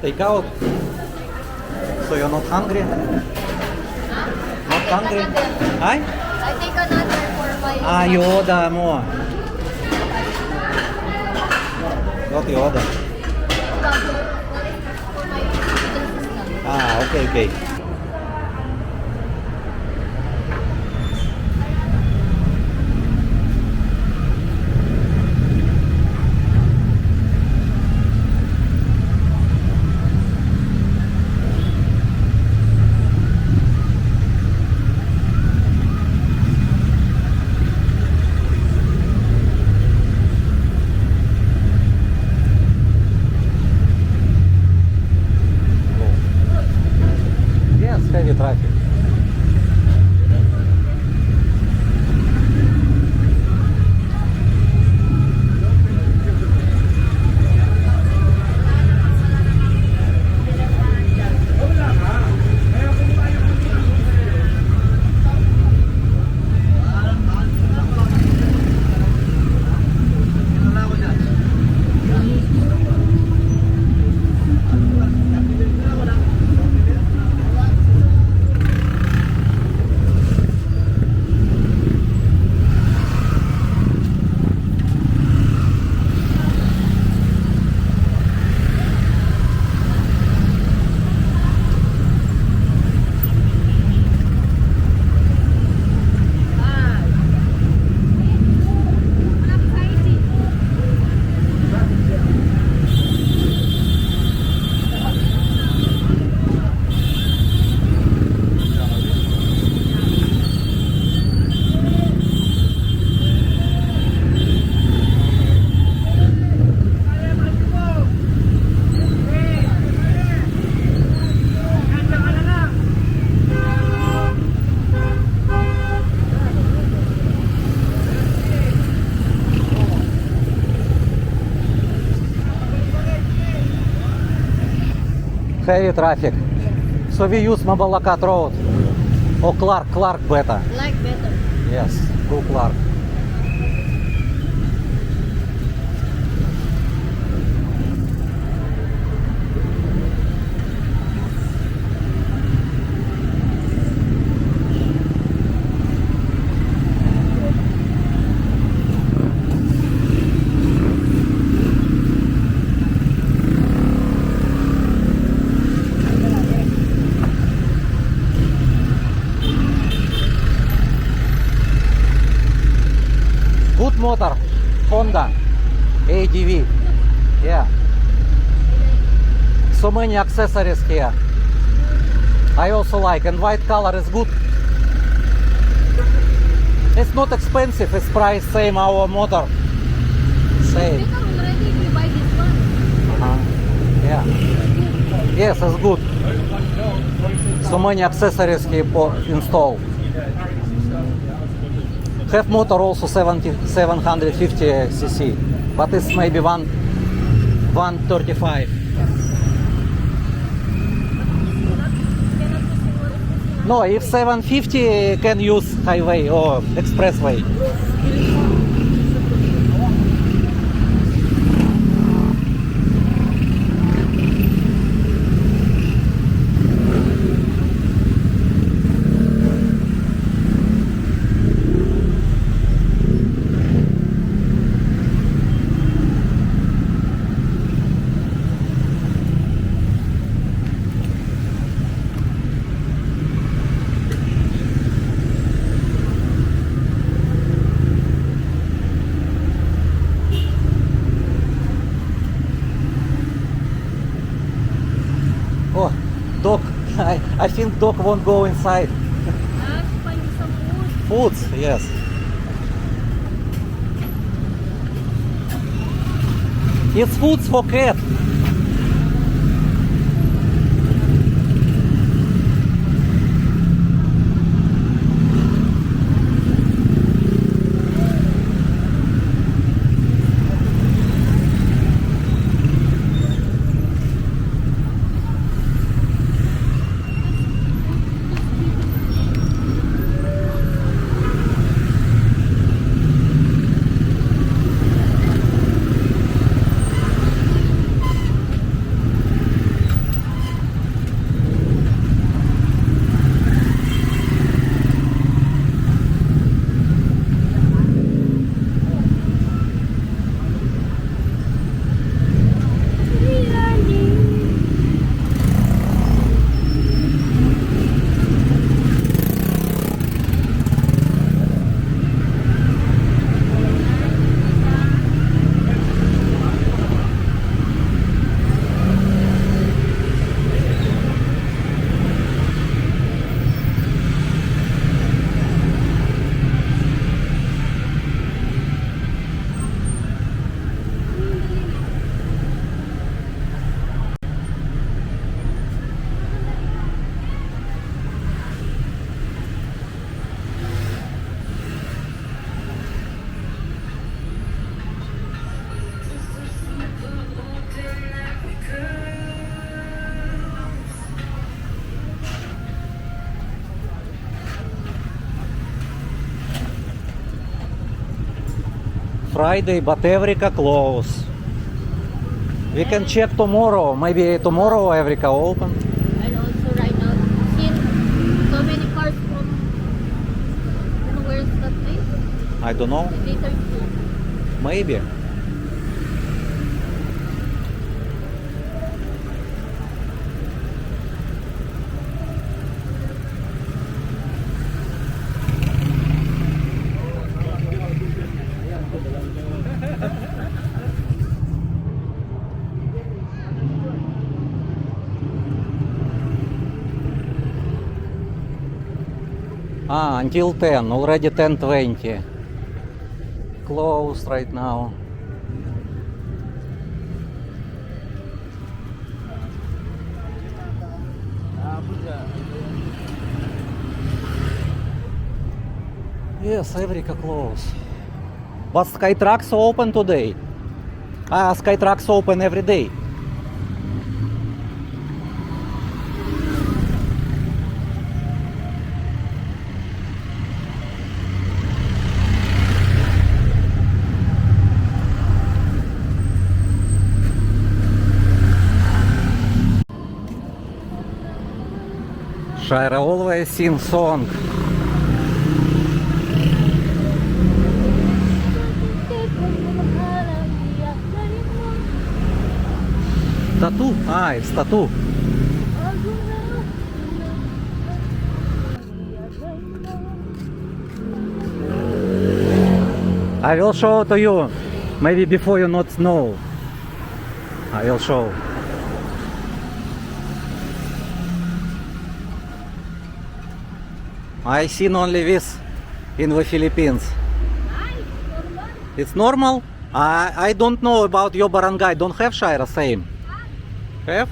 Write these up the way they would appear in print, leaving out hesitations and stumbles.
Take out. So you're not hungry? Not hungry? Hi? I take another for my... Ah, you order more. What you order? For my system. Ah, okay, okay. Yes, heavy traffic. Heavy traffic. So we use Mabalacat Road or Clark better. Like better. Yes, go Clark. Good motor, Honda ADV. Yeah. So many accessories here. I also like, and white color is good. It's not expensive, it's price same our motor. Same. Better already if you buy this one. Yeah. Yes, it's good. So many accessories here installed. Have motor also 750 cc, but it's maybe 135. No, if 750 can use highway or expressway. Oh, dog. I think dog won't go inside. Find some food. Foods, yes. It's foods for cat. Friday, but Evrica closed. We can check tomorrow. Maybe tomorrow Evrica open. And also right now, since so many cars from, where's that place? I don't know. Later too. Maybe. Until 10, already 10:20. Closed right now. Yes, Evrica closed. But Skytrax open today. Skytrax open every day. Shira always sing song. Tattoo? It's tattoo. I will show to you. Maybe before you not know. I will show. I seen only this in the Philippines. It's normal? I don't know about your barangay. Don't have Shira same? Have?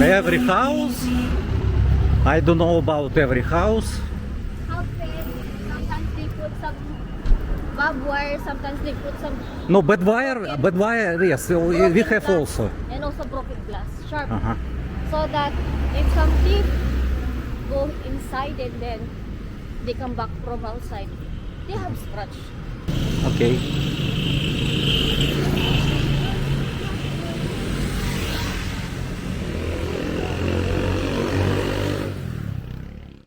Every house? I don't know about every house. Sometimes they put some barbed wire, sometimes they put some, No, bad wire, yes, we have also. and also broken glass, sharp. Uh-huh. So that if some thief go inside and then they come back from outside, they have scratch. Okay.